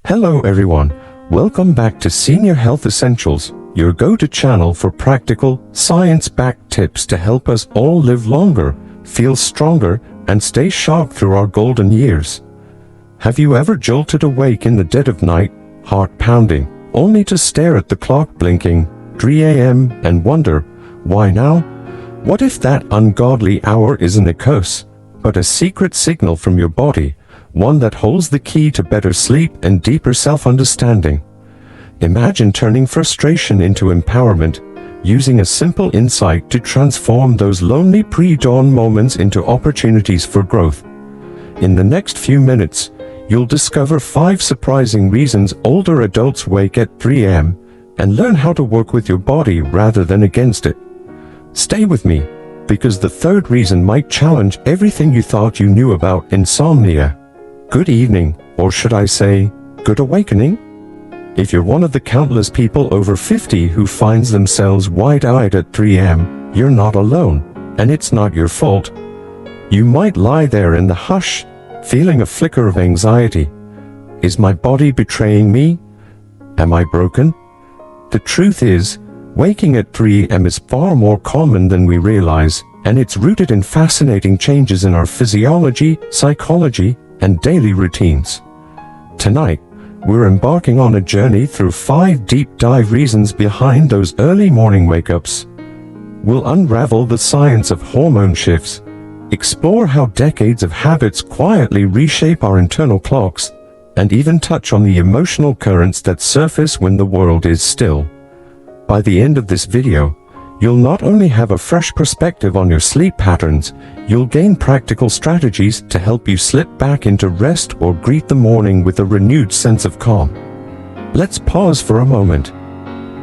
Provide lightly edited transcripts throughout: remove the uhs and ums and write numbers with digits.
Hello everyone, welcome back to Senior Health Essentials, your go-to channel for practical, science-backed tips to help us all live longer, feel stronger, and stay sharp through our golden years. Have you ever jolted awake in the dead of night, heart pounding, only to stare at the clock blinking, 3 a.m. and wonder, why now? What if that ungodly hour isn't a curse, but a secret signal from your body, one that holds the key to better sleep and deeper self-understanding? Imagine turning frustration into empowerment, using a simple insight to transform those lonely pre-dawn moments into opportunities for growth. In the next few minutes, you'll discover 5 surprising reasons older adults wake at 3 a.m. and learn how to work with your body rather than against it. Stay with me, because the third reason might challenge everything you thought you knew about insomnia. Good evening, or should I say, good awakening? If you're one of the countless people over 50 who finds themselves wide-eyed at 3 a.m., you're not alone, and it's not your fault. You might lie there in the hush, feeling a flicker of anxiety. Is my body betraying me? Am I broken? The truth is, waking at 3 a.m. is far more common than we realize, and it's rooted in fascinating changes in our physiology, psychology, and daily routines. Tonight, we're embarking on a journey through 5 deep dive reasons behind those early morning wake-ups. We'll unravel the science of hormone shifts, explore how decades of habits quietly reshape our internal clocks, and even touch on the emotional currents that surface when the world is still. By the end of this video, you'll not only have a fresh perspective on your sleep patterns, you'll gain practical strategies to help you slip back into rest or greet the morning with a renewed sense of calm. Let's pause for a moment.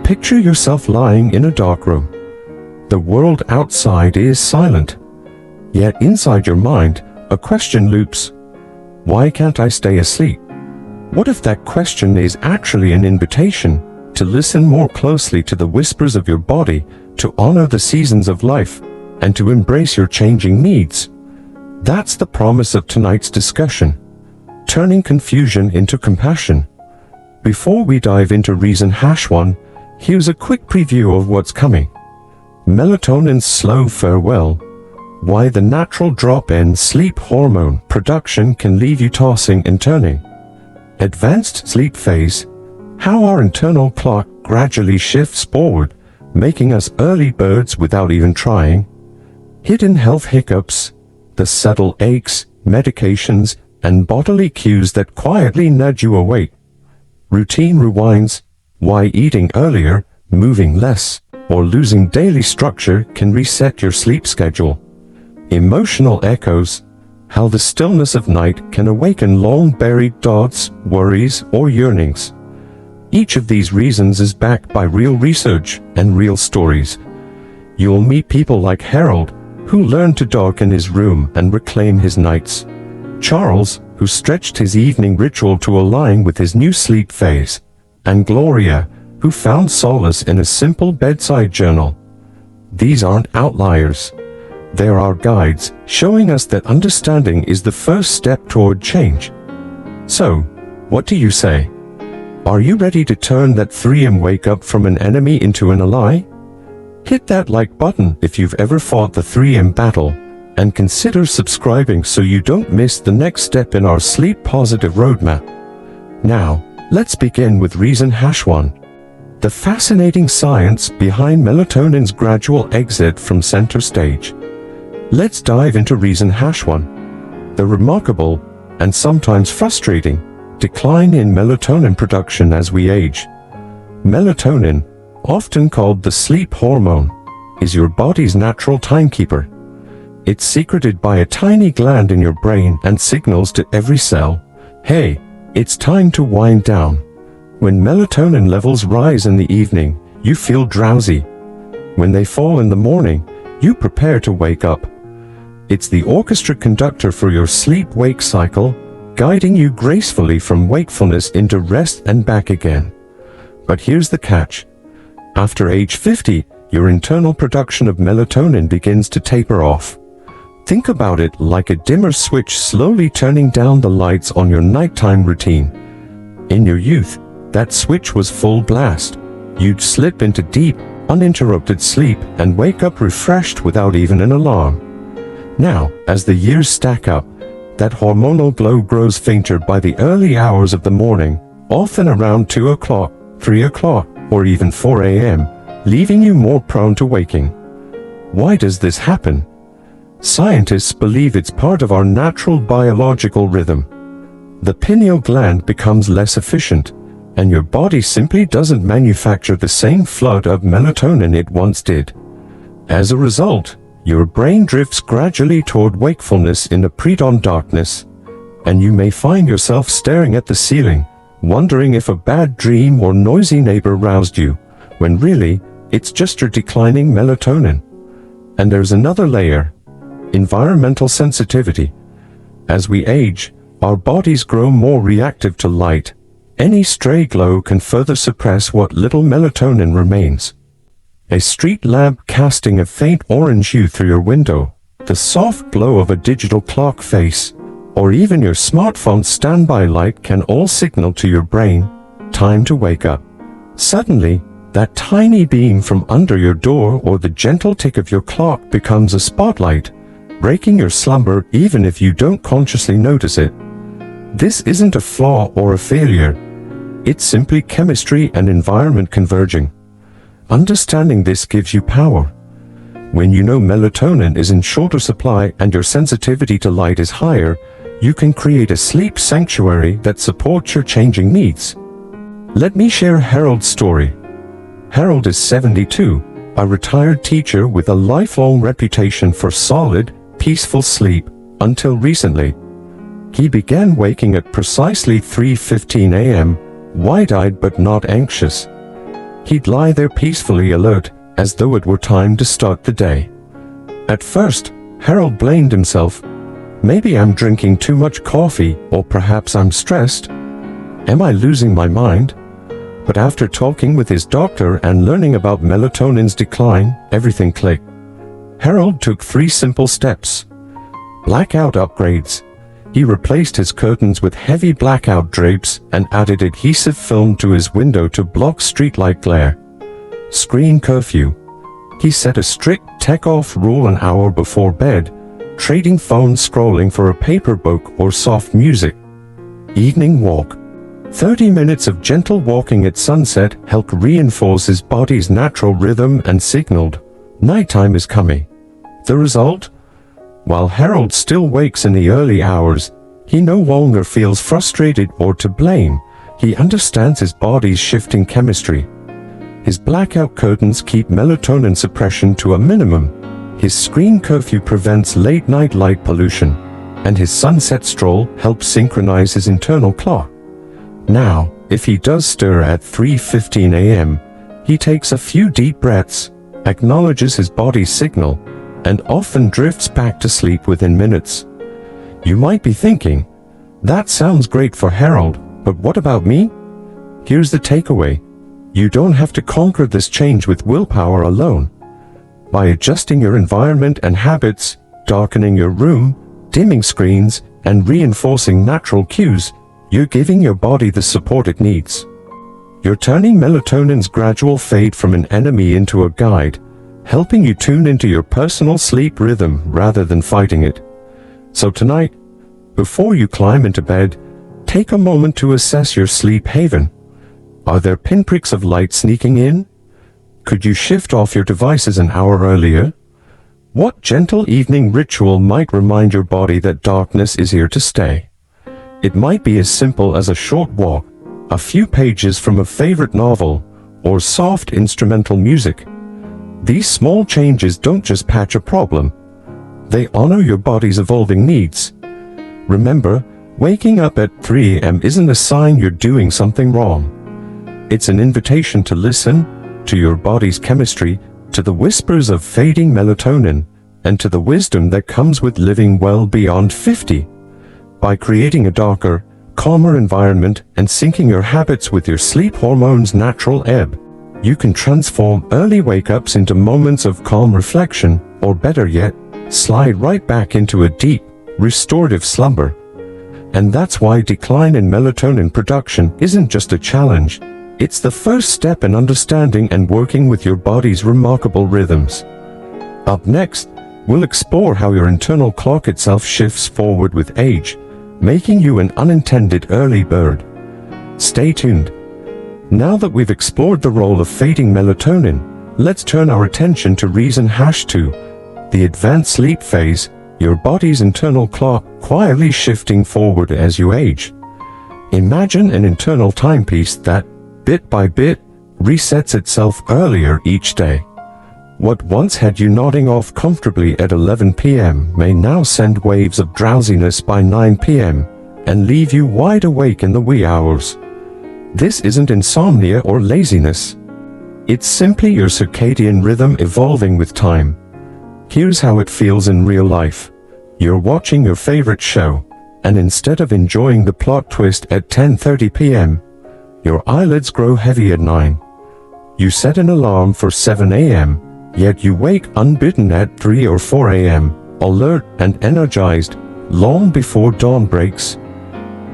Picture yourself lying in a dark room. The world outside is silent. Yet inside your mind, a question loops. Why can't I stay asleep? What if that question is actually an invitation to listen more closely to the whispers of your body, to honor the seasons of life, and to embrace your changing needs? That's the promise of tonight's discussion, turning confusion into compassion. Before we dive into reason #1, here's a quick preview of what's coming. Melatonin's slow farewell. Why the natural drop in sleep hormone production can leave you tossing and turning. Advanced sleep phase. How our internal clock gradually shifts forward, making us early birds without even trying. Hidden health hiccups. The subtle aches, medications, and bodily cues that quietly nudge you awake. Routine rewinds. Why eating earlier, moving less, or losing daily structure can reset your sleep schedule. Emotional echoes. How the stillness of night can awaken long-buried thoughts, worries, or yearnings. Each of these reasons is backed by real research and real stories. You'll meet people like Harold, who learned to darken his room and reclaim his nights. Charles, who stretched his evening ritual to align with his new sleep phase. And Gloria, who found solace in a simple bedside journal. These aren't outliers. They're our guides, showing us that understanding is the first step toward change. So, what do you say? Are you ready to turn that 3 a.m. wake-up from an enemy into an ally? Hit that like button if you've ever fought the 3 a.m. battle, and consider subscribing so you don't miss the next step in our sleep-positive roadmap. Now, let's begin with reason #1. The fascinating science behind melatonin's gradual exit from center stage. Let's dive into reason #1. The remarkable, and sometimes frustrating, decline in melatonin production as we age. Melatonin, often called the sleep hormone, is your body's natural timekeeper. It's secreted by a tiny gland in your brain and signals to every cell, hey, it's time to wind down. When melatonin levels rise in the evening, you feel drowsy. When they fall in the morning, you prepare to wake up. It's the orchestra conductor for your sleep-wake cycle, guiding you gracefully from wakefulness into rest and back again. But here's the catch. After age 50, your internal production of melatonin begins to taper off. Think about it like a dimmer switch slowly turning down the lights on your nighttime routine. In your youth, that switch was full blast. You'd slip into deep, uninterrupted sleep and wake up refreshed without even an alarm. Now, as the years stack up, that hormonal glow grows fainter by the early hours of the morning, often around 2 o'clock, 3 o'clock, or even 4 a.m., leaving you more prone to waking. Why does this happen? Scientists believe it's part of our natural biological rhythm. The pineal gland becomes less efficient, and your body simply doesn't manufacture the same flood of melatonin it once did. As a result, your brain drifts gradually toward wakefulness in the pre-dawn darkness, and you may find yourself staring at the ceiling, wondering if a bad dream or noisy neighbor roused you, when really, it's just your declining melatonin. And there's another layer: environmental sensitivity. As we age, our bodies grow more reactive to light. Any stray glow can further suppress what little melatonin remains. A street lamp casting a faint orange hue through your window, the soft glow of a digital clock face, or even your smartphone's standby light can all signal to your brain, time to wake up. Suddenly, that tiny beam from under your door or the gentle tick of your clock becomes a spotlight, breaking your slumber even if you don't consciously notice it. This isn't a flaw or a failure. It's simply chemistry and environment converging. Understanding this gives you power. When you know melatonin is in shorter supply and your sensitivity to light is higher, you can create a sleep sanctuary that supports your changing needs. Let me share Harold's story. Harold is 72, a retired teacher with a lifelong reputation for solid, peaceful sleep, until recently. He began waking at precisely 3:15 a.m., wide-eyed but not anxious. He'd lie there peacefully alert, as though it were time to start the day. At first, Harold blamed himself. Maybe I'm drinking too much coffee, or perhaps I'm stressed. Am I losing my mind? But after talking with his doctor and learning about melatonin's decline, everything clicked. Harold took 3 simple steps. Blackout upgrades. He replaced his curtains with heavy blackout drapes and added adhesive film to his window to block streetlight glare. Screen curfew. He set a strict tech-off rule an hour before bed, trading phone scrolling for a paper book or soft music. Evening walk. 30 minutes of gentle walking at sunset helped reinforce his body's natural rhythm and signaled, nighttime is coming. The result? While Harold still wakes in the early hours, he no longer feels frustrated or to blame. He understands his body's shifting chemistry. His blackout curtains keep melatonin suppression to a minimum. His screen curfew prevents late-night light pollution, and his sunset stroll helps synchronize his internal clock. Now, if he does stir at 3:15 a.m., he takes a few deep breaths, acknowledges his body's signal, and often drifts back to sleep within minutes. You might be thinking, that sounds great for Harold, but what about me? Here's the takeaway. You don't have to conquer this change with willpower alone. By adjusting your environment and habits, darkening your room, dimming screens, and reinforcing natural cues, you're giving your body the support it needs. You're turning melatonin's gradual fade from an enemy into a guide, helping you tune into your personal sleep rhythm rather than fighting it. So tonight, before you climb into bed, take a moment to assess your sleep haven. Are there pinpricks of light sneaking in? Could you shift off your devices an hour earlier? What gentle evening ritual might remind your body that darkness is here to stay? It might be as simple as a short walk, a few pages from a favorite novel, or soft instrumental music. These small changes don't just patch a problem. They honor your body's evolving needs. Remember, waking up at 3 a.m. isn't a sign you're doing something wrong. It's an invitation to listen to your body's chemistry, to the whispers of fading melatonin, and to the wisdom that comes with living well beyond 50. By creating a darker, calmer environment and syncing your habits with your sleep hormone's natural ebb, you can transform early wake-ups into moments of calm reflection, or better yet, slide right back into a deep, restorative slumber. And that's why decline in melatonin production isn't just a challenge. It's the first step in understanding and working with your body's remarkable rhythms. Up next, we'll explore how your internal clock itself shifts forward with age, making you an unintended early bird. Stay tuned. Now that we've explored the role of fading melatonin, let's turn our attention to reason #2, the advanced sleep phase, your body's internal clock quietly shifting forward as you age. Imagine an internal timepiece that, bit by bit, resets itself earlier each day. What once had you nodding off comfortably at 11 p.m. may now send waves of drowsiness by 9 p.m. and leave you wide awake in the wee hours. This isn't insomnia or laziness. It's simply your circadian rhythm evolving with time. Here's how it feels in real life. You're watching your favorite show, and instead of enjoying the plot twist at 10:30 p.m., your eyelids grow heavy at 9. You set an alarm for 7 a.m., yet you wake unbidden at 3 or 4 a.m., alert and energized, long before dawn breaks.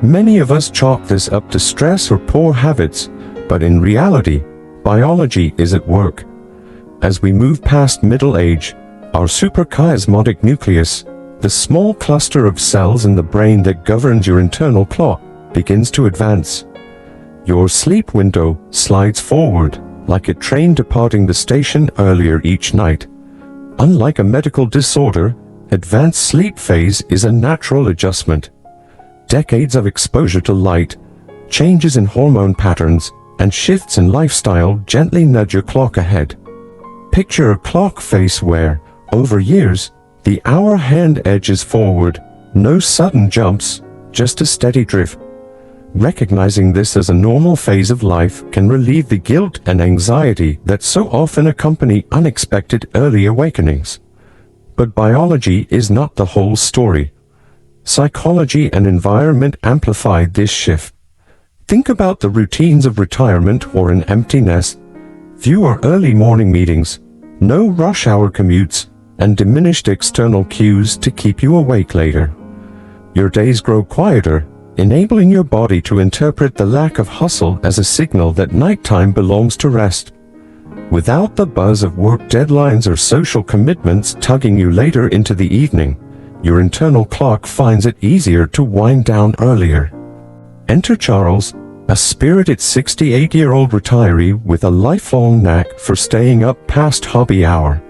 Many of us chalk this up to stress or poor habits, but in reality, biology is at work. As we move past middle age, our suprachiasmatic nucleus, the small cluster of cells in the brain that governs your internal clock, begins to advance. Your sleep window slides forward, like a train departing the station earlier each night. Unlike a medical disorder, advanced sleep phase is a natural adjustment. Decades of exposure to light, changes in hormone patterns, and shifts in lifestyle gently nudge your clock ahead. Picture a clock face where, over years, the hour hand edges forward, no sudden jumps, just a steady drift. Recognizing this as a normal phase of life can relieve the guilt and anxiety that so often accompany unexpected early awakenings. But biology is not the whole story. Psychology and environment amplify this shift. Think about the routines of retirement or an empty nest. Fewer early morning meetings, no rush hour commutes, and diminished external cues to keep you awake later. Your days grow quieter, enabling your body to interpret the lack of hustle as a signal that nighttime belongs to rest. Without the buzz of work deadlines or social commitments tugging you later into the evening, your internal clock finds it easier to wind down earlier. Enter Charles, a spirited 68-year-old retiree with a lifelong knack for staying up past hobby hour.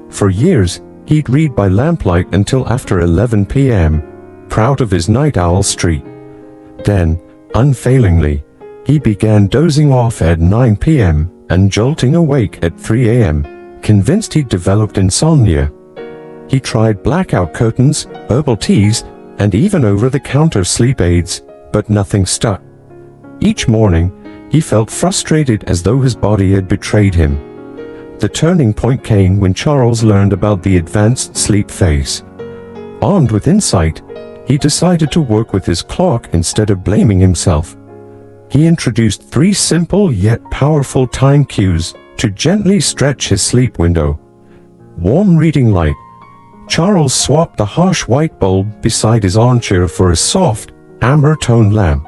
For years, he'd read by lamplight until after 11 p.m., proud of his night owl streak. Then, unfailingly, he began dozing off at 9 p.m. and jolting awake at 3 a.m., convinced he'd developed insomnia. He tried blackout curtains, herbal teas, and even over-the-counter sleep aids, but nothing stuck. Each morning, he felt frustrated as though his body had betrayed him. The turning point came when Charles learned about the advanced sleep phase. Armed with insight, he decided to work with his clock instead of blaming himself. He introduced 3 simple yet powerful time cues to gently stretch his sleep window. Warm reading light. Charles swapped the harsh white bulb beside his armchair for a soft, amber-toned lamp.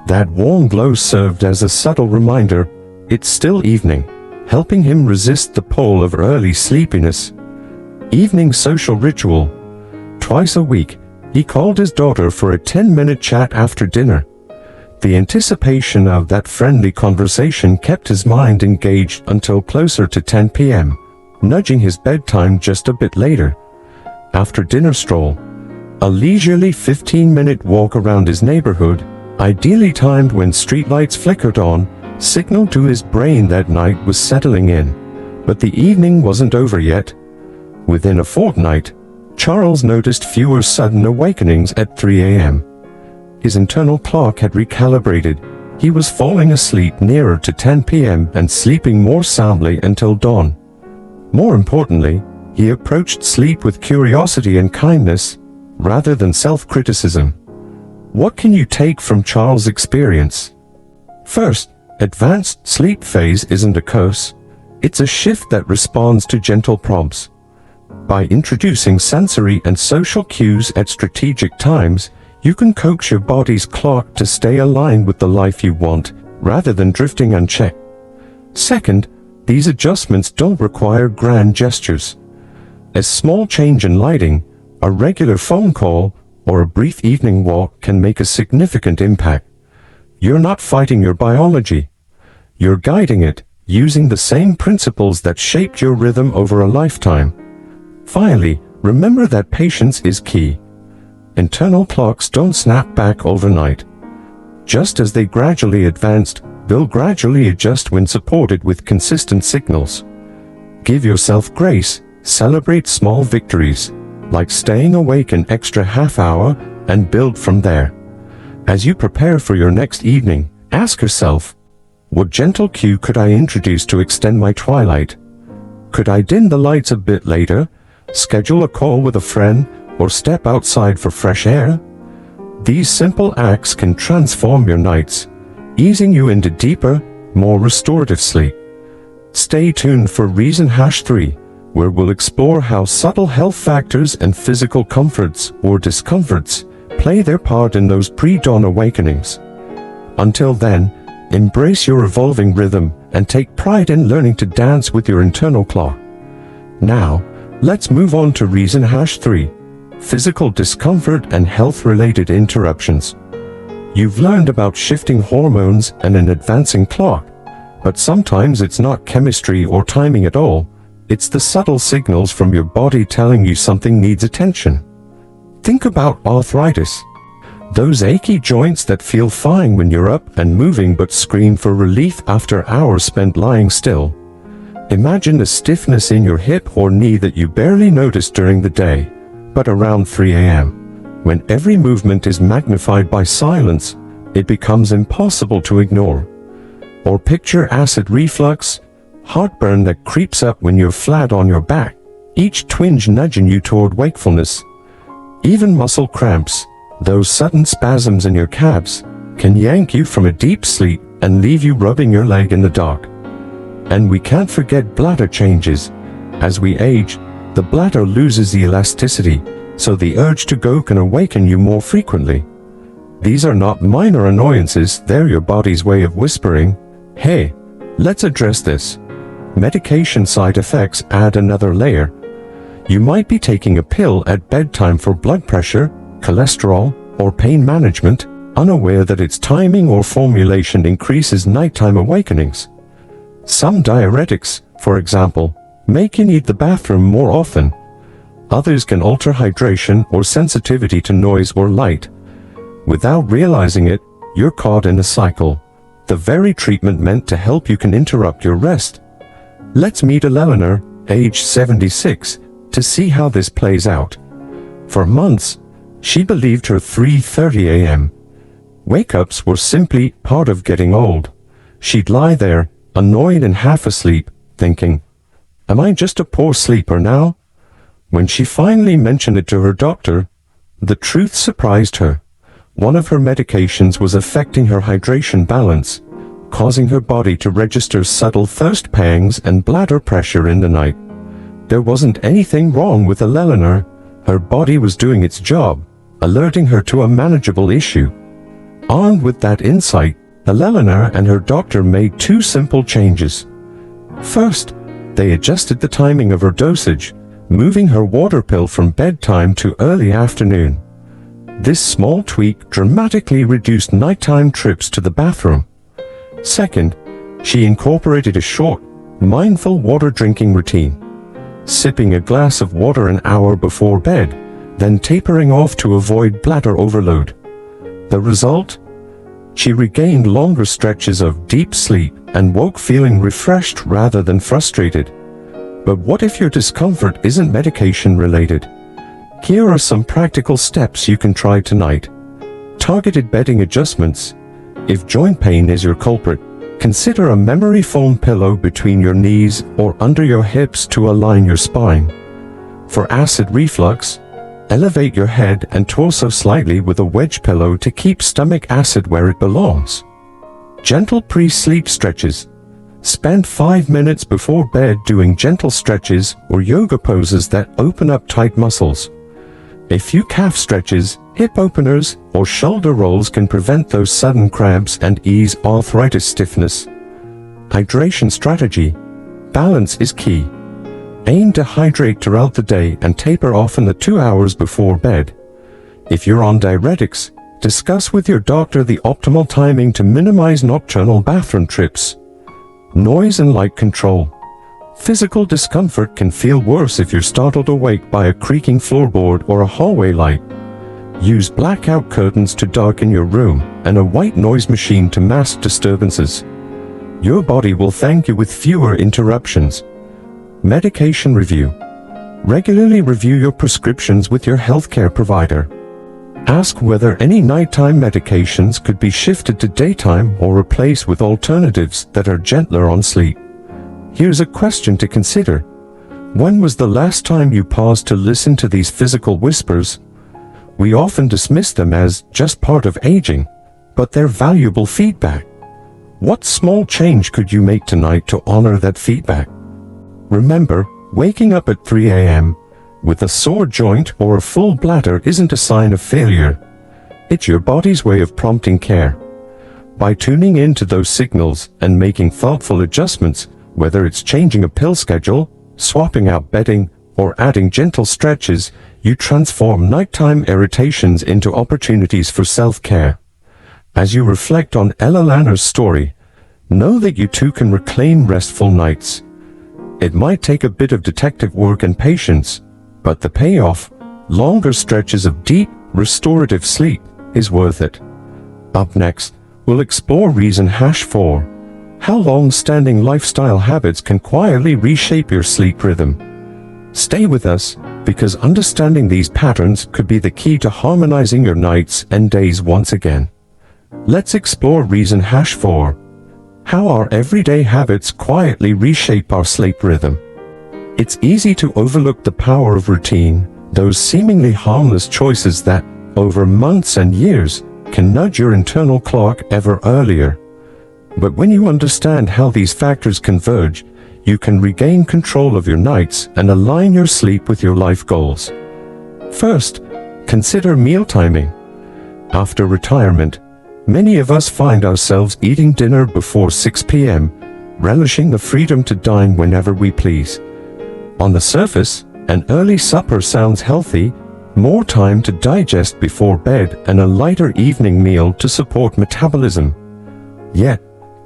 That warm glow served as a subtle reminder, it's still evening, helping him resist the pull of early sleepiness. Evening social ritual. Twice a week, he called his daughter for a 10-minute chat after dinner. The anticipation of that friendly conversation kept his mind engaged until closer to 10 p.m., nudging his bedtime just a bit later. After dinner stroll, a leisurely 15-minute walk around his neighborhood, ideally timed when streetlights flickered on, signaled to his brain that night was settling in. But the evening wasn't over yet. Within a fortnight, Charles noticed fewer sudden awakenings at 3 a.m. His internal clock had recalibrated. He was falling asleep nearer to 10 p.m. and sleeping more soundly until dawn. More importantly, he approached sleep with curiosity and kindness, rather than self-criticism. What can you take from Charles' experience? First, advanced sleep phase isn't a curse. It's a shift that responds to gentle prompts. By introducing sensory and social cues at strategic times, You can coax your body's clock to stay aligned with the life you want, rather than drifting unchecked. Second, these adjustments don't require grand gestures. A small change in lighting, a regular phone call, or a brief evening walk can make a significant impact. You're not fighting your biology. You're guiding it, using the same principles that shaped your rhythm over a lifetime. Finally, remember that patience is key. Internal clocks don't snap back overnight. Just as they gradually advanced, they'll gradually adjust when supported with consistent signals. Give yourself grace, celebrate small victories, like staying awake an extra half hour, and build from there. As you prepare for your next evening, ask yourself, what gentle cue could I introduce to extend my twilight? Could I dim the lights a bit later, schedule a call with a friend, or step outside for fresh air? These simple acts can transform your nights, easing you into deeper, more restorative sleep. Stay tuned for Reason #3, where we'll explore how subtle health factors and physical comforts or discomforts play their part in those pre-dawn awakenings. Until then, embrace your evolving rhythm and take pride in learning to dance with your internal clock. Now, let's move on to Reason #3, physical discomfort and health-related interruptions. You've learned about shifting hormones and an advancing clock, but sometimes it's not chemistry or timing at all. It's the subtle signals from your body telling you something needs attention. Think about arthritis. Those achy joints that feel fine when you're up and moving but scream for relief after hours spent lying still. Imagine the stiffness in your hip or knee that you barely notice during the day, but around 3 a.m., when every movement is magnified by silence, it becomes impossible to ignore. Or picture acid reflux, heartburn that creeps up when you're flat on your back, each twinge nudging you toward wakefulness. Even muscle cramps, those sudden spasms in your calves, can yank you from a deep sleep and leave you rubbing your leg in the dark. And we can't forget bladder changes. As we age, the bladder loses the elasticity, so the urge to go can awaken you more frequently. These are not minor annoyances, they're your body's way of whispering, "Hey, let's address this." Medication side effects add another layer. You might be taking a pill at bedtime for blood pressure, cholesterol, or pain management, unaware that its timing or formulation increases nighttime awakenings. Some diuretics, for example, make you need the bathroom more often. Others can alter hydration or sensitivity to noise or light. Without realizing it, you're caught in a cycle. The very treatment meant to help you can interrupt your rest. Let's meet Eleanor, age 76, to see how this plays out. For months, she believed her 3:30 a.m. wake-ups were simply part of getting old. She'd lie there, annoyed and half asleep, thinking, "Am I just a poor sleeper now?" When she finally mentioned it to her doctor, the truth surprised her. One of her medications was affecting her hydration balance, causing her body to register subtle thirst pangs and bladder pressure in the night. There wasn't anything wrong with Eleanor. Her body was doing its job, alerting her to a manageable issue. Armed with that insight, Eleanor and her doctor made two simple changes. First, they adjusted the timing of her dosage, moving her water pill from bedtime to early afternoon. This small tweak dramatically reduced nighttime trips to the bathroom. Second, she incorporated a short, mindful water drinking routine, sipping a glass of water an hour before bed, then tapering off to avoid bladder overload. The result? She regained longer stretches of deep sleep and woke feeling refreshed rather than frustrated. But what if your discomfort isn't medication related? Here are some practical steps you can try tonight. Targeted bedding adjustments. If joint pain is your culprit, consider a memory foam pillow between your knees or under your hips to align your spine. For acid reflux, elevate your head and torso slightly with a wedge pillow to keep stomach acid where it belongs. Gentle pre-sleep stretches. Spend 5 minutes before bed doing gentle stretches or yoga poses that open up tight muscles. A few calf stretches, hip openers, or shoulder rolls can prevent those sudden cramps and ease arthritis stiffness. Hydration strategy. Balance is key. Aim to hydrate throughout the day and taper off in the 2 hours before bed. If you're on diuretics, discuss with your doctor the optimal timing to minimize nocturnal bathroom trips. Noise and light control. Physical discomfort can feel worse if you're startled awake by a creaking floorboard or a hallway light. Use blackout curtains to darken your room and a white noise machine to mask disturbances. Your body will thank you with fewer interruptions. Medication review. Regularly review your prescriptions with your healthcare provider. Ask whether any nighttime medications could be shifted to daytime or replaced with alternatives that are gentler on sleep. Here's a question to consider. When was the last time you paused to listen to these physical whispers? We often dismiss them as just part of aging, but they're valuable feedback. What small change could you make tonight to honor that feedback? Remember, waking up at 3 a.m. with a sore joint or a full bladder isn't a sign of failure. It's your body's way of prompting care. By tuning in to those signals and making thoughtful adjustments, whether it's changing a pill schedule, swapping out bedding, or adding gentle stretches, you transform nighttime irritations into opportunities for self-care. As you reflect on Ella Lanner's story, know that you too can reclaim restful nights. It might take a bit of detective work and patience, but the payoff, longer stretches of deep, restorative sleep, is worth it. Up next, we'll explore reason #4. How long-standing lifestyle habits can quietly reshape your sleep rhythm. Stay with us, because understanding these patterns could be the key to harmonizing your nights and days once again. Let's explore reason #4. How our everyday habits quietly reshape our sleep rhythm. It's easy to overlook the power of routine, those seemingly harmless choices that, over months and years, can nudge your internal clock ever earlier. But when you understand how these factors converge, you can regain control of your nights and align your sleep with your life goals. First, consider meal timing. After retirement, many of us find ourselves eating dinner before 6 p.m., relishing the freedom to dine whenever we please. On the surface, an early supper sounds healthy, more time to digest before bed and a lighter evening meal to support metabolism. Yet,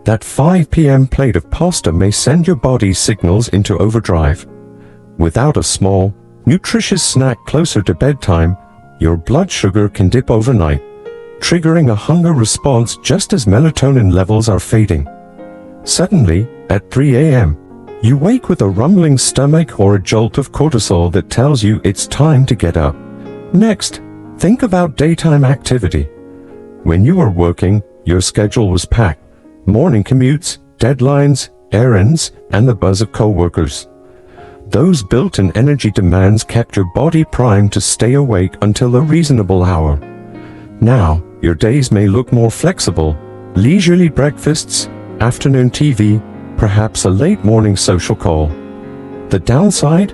that 5 p.m. plate of pasta may send your body's signals into overdrive. Without a small, nutritious snack closer to bedtime, your blood sugar can dip overnight, triggering a hunger response just as melatonin levels are fading. Suddenly, at 3 a.m., you wake with a rumbling stomach or a jolt of cortisol that tells you it's time to get up. Next, think about daytime activity. When you were working, your schedule was packed. Morning commutes, deadlines, errands, and the buzz of coworkers. Those built-in energy demands kept your body primed to stay awake until a reasonable hour. Now, your days may look more flexible. Leisurely breakfasts, afternoon TV, perhaps a late morning social call. The downside?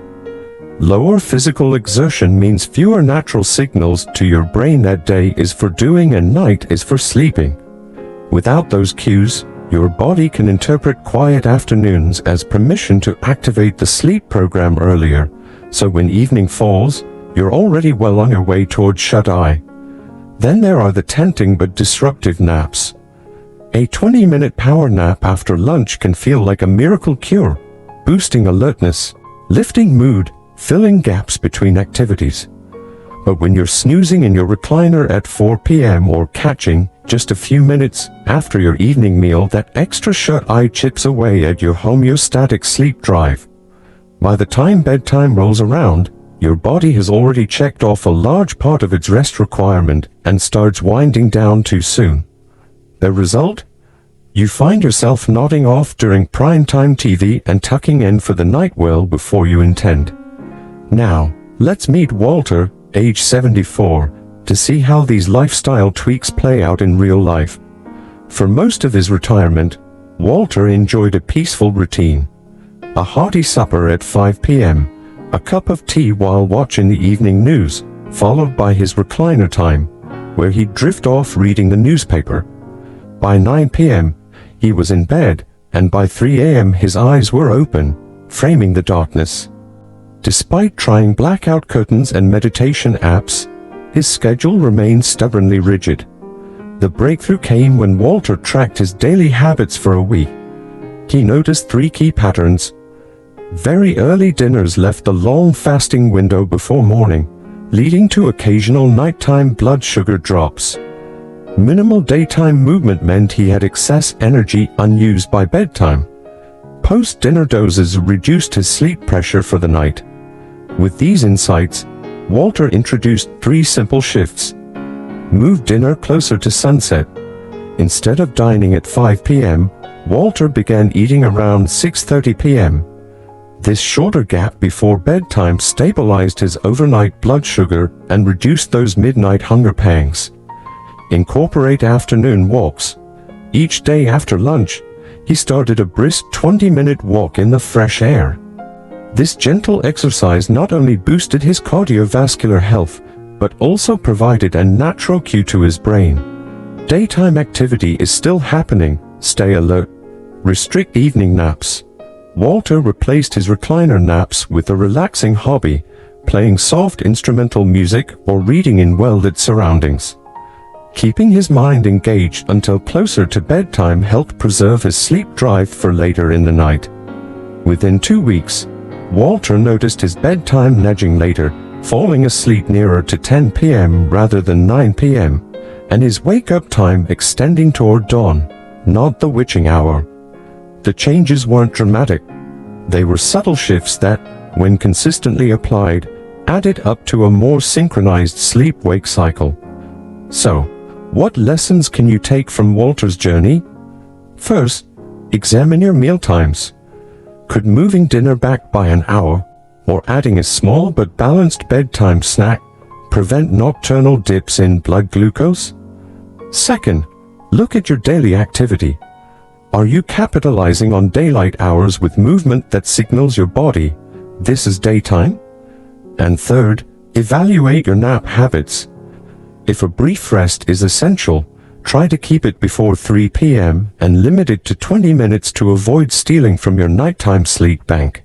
Lower physical exertion means fewer natural signals to your brain that day is for doing and night is for sleeping. Without those cues, your body can interpret quiet afternoons as permission to activate the sleep program earlier, so when evening falls, you're already well on your way towards shut-eye. Then there are the tempting but disruptive naps. A 20-minute power nap after lunch can feel like a miracle cure, boosting alertness, lifting mood, filling gaps between activities. But when you're snoozing in your recliner at 4 p.m. or catching, just a few minutes after your evening meal, that extra shut-eye chips away at your homeostatic sleep drive. By the time bedtime rolls around, your body has already checked off a large part of its rest requirement and starts winding down too soon. The result? You find yourself nodding off during prime-time TV and tucking in for the night well before you intend. Now, let's meet Walter, age 74, to see how these lifestyle tweaks play out in real life. For most of his retirement, Walter enjoyed a peaceful routine. A hearty supper at 5 p.m., a cup of tea while watching the evening news, followed by his recliner time, where he'd drift off reading the newspaper. By 9 p.m., he was in bed, and by 3 a.m. his eyes were open, framing the darkness. Despite trying blackout curtains and meditation apps, his schedule remained stubbornly rigid. The breakthrough came when Walter tracked his daily habits for a week. He noticed 3 key patterns. Very early dinners left the long fasting window before morning, leading to occasional nighttime blood sugar drops. Minimal daytime movement meant he had excess energy unused by bedtime. Post-dinner dozes reduced his sleep pressure for the night. With these insights, Walter introduced 3 simple shifts. Move dinner closer to sunset. Instead of dining at 5 p.m., Walter began eating around 6:30 p.m. This shorter gap before bedtime stabilized his overnight blood sugar and reduced those midnight hunger pangs. Incorporate afternoon walks. Each day after lunch, he started a brisk 20-minute walk in the fresh air. This gentle exercise not only boosted his cardiovascular health, but also provided a natural cue to his brain. Daytime activity is still happening, stay alert. Restrict evening naps. Walter replaced his recliner naps with a relaxing hobby, playing soft instrumental music or reading in well-lit surroundings. Keeping his mind engaged until closer to bedtime helped preserve his sleep drive for later in the night. Within 2 weeks, Walter noticed his bedtime nudging later, falling asleep nearer to 10 p.m. rather than 9 p.m., and his wake-up time extending toward dawn, not the witching hour. The changes weren't dramatic. They were subtle shifts that, when consistently applied, added up to a more synchronized sleep-wake cycle. So, what lessons can you take from Walter's journey? First, examine your meal times. Could moving dinner back by an hour, or adding a small but balanced bedtime snack, prevent nocturnal dips in blood glucose? Second, look at your daily activity. Are you capitalizing on daylight hours with movement that signals your body, this is daytime? And third, evaluate your nap habits. If a brief rest is essential, try to keep it before 3 p.m. and limit it to 20 minutes to avoid stealing from your nighttime sleep bank.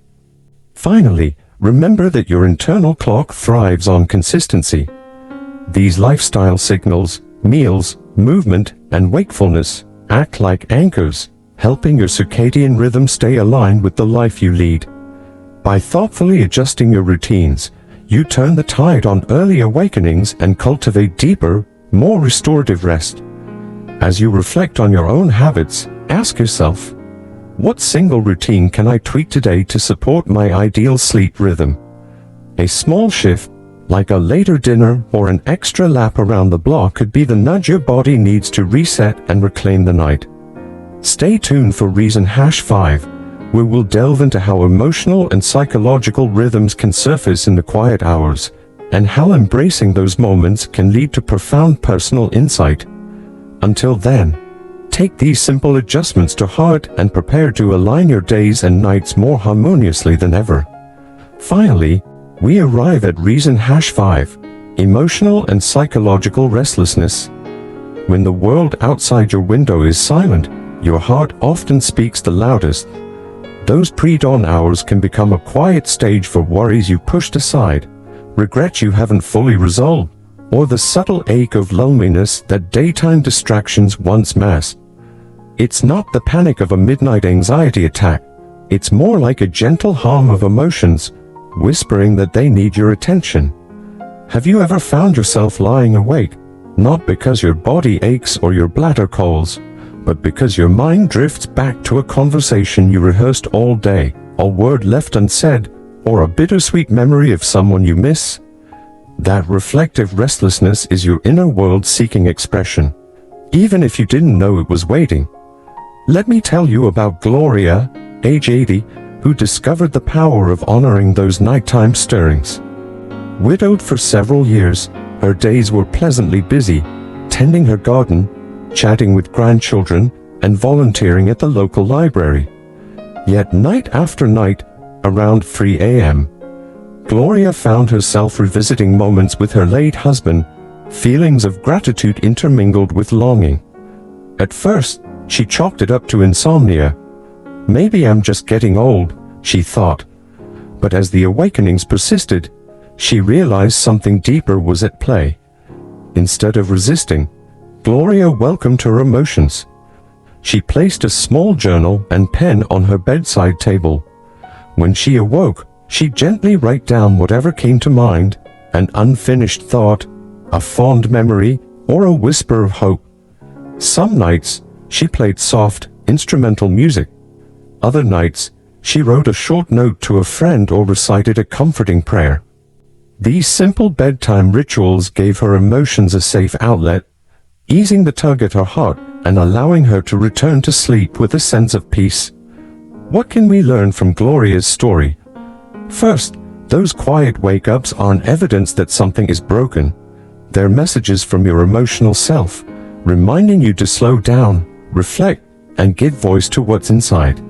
Finally, remember that your internal clock thrives on consistency. These lifestyle signals, meals, movement, and wakefulness, act like anchors, helping your circadian rhythm stay aligned with the life you lead. By thoughtfully adjusting your routines, you turn the tide on early awakenings and cultivate deeper, more restorative rest. As you reflect on your own habits, ask yourself, what single routine can I tweak today to support my ideal sleep rhythm? A small shift, like a later dinner or an extra lap around the block, could be the nudge your body needs to reset and reclaim the night. Stay tuned for Reason #5, where we'll delve into how emotional and psychological rhythms can surface in the quiet hours, and how embracing those moments can lead to profound personal insight. Until then, take these simple adjustments to heart and prepare to align your days and nights more harmoniously than ever. Finally, we arrive at Reason #5, emotional and psychological restlessness. When the world outside your window is silent, your heart often speaks the loudest. Those pre-dawn hours can become a quiet stage for worries you pushed aside, regrets you haven't fully resolved, or the subtle ache of loneliness that daytime distractions once masked. It's not the panic of a midnight anxiety attack. It's more like a gentle hum of emotions, whispering that they need your attention. Have you ever found yourself lying awake, not because your body aches or your bladder calls, but because your mind drifts back to a conversation you rehearsed all day, a word left unsaid, or a bittersweet memory of someone you miss? That reflective restlessness is your inner world seeking expression, even if you didn't know it was waiting. Let me tell you about Gloria, age 80, who discovered the power of honoring those nighttime stirrings. Widowed for several years, her days were pleasantly busy, tending her garden, chatting with grandchildren, and volunteering at the local library. Yet night after night, around 3 a.m., Gloria found herself revisiting moments with her late husband, feelings of gratitude intermingled with longing. At first, she chalked it up to insomnia. Maybe I'm just getting old, she thought. But as the awakenings persisted, she realized something deeper was at play. Instead of resisting, Gloria welcomed her emotions. She placed a small journal and pen on her bedside table. When she awoke, she'd gently write down whatever came to mind, an unfinished thought, a fond memory, or a whisper of hope. Some nights, she played soft, instrumental music. Other nights, she wrote a short note to a friend or recited a comforting prayer. These simple bedtime rituals gave her emotions a safe outlet, easing the tug at her heart and allowing her to return to sleep with a sense of peace. What can we learn from Gloria's story? First, those quiet wake-ups aren't evidence that something is broken. They're messages from your emotional self, reminding you to slow down, reflect, and give voice to what's inside.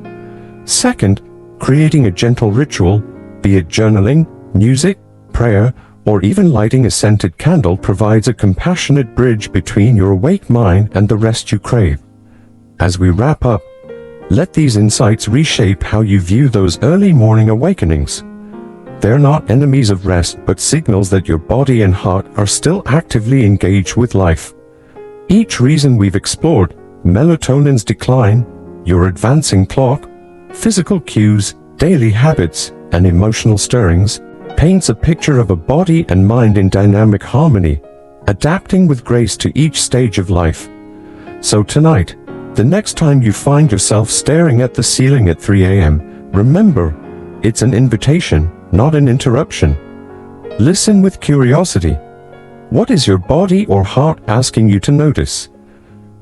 Second, creating a gentle ritual, be it journaling, music, prayer, or even lighting a scented candle, provides a compassionate bridge between your awake mind and the rest you crave. As we wrap up, let these insights reshape how you view those early morning awakenings. They're not enemies of rest, but signals that your body and heart are still actively engaged with life. Each reason we've explored, melatonin's decline, your advancing clock, physical cues, daily habits, and emotional stirrings, paints a picture of a body and mind in dynamic harmony, adapting with grace to each stage of life. So tonight, the next time you find yourself staring at the ceiling at 3 a.m., remember, it's an invitation, not an interruption. Listen with curiosity. What is your body or heart asking you to notice?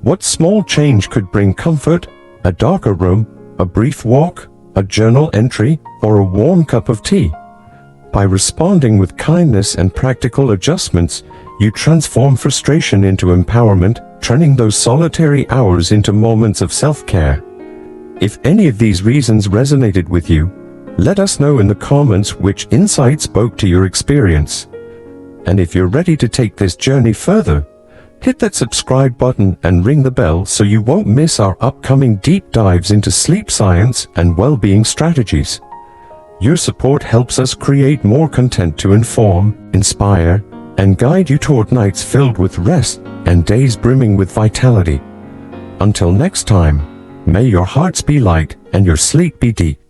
What small change could bring comfort? A darker room, a brief walk, a journal entry, or a warm cup of tea? By responding with kindness and practical adjustments, you transform frustration into empowerment, turning those solitary hours into moments of self-care. If any of these reasons resonated with you, let us know in the comments which insight spoke to your experience. And if you're ready to take this journey further, hit that subscribe button and ring the bell so you won't miss our upcoming deep dives into sleep science and well-being strategies. Your support helps us create more content to inform, inspire, and guide you toward nights filled with rest and days brimming with vitality. Until next time, may your hearts be light and your sleep be deep.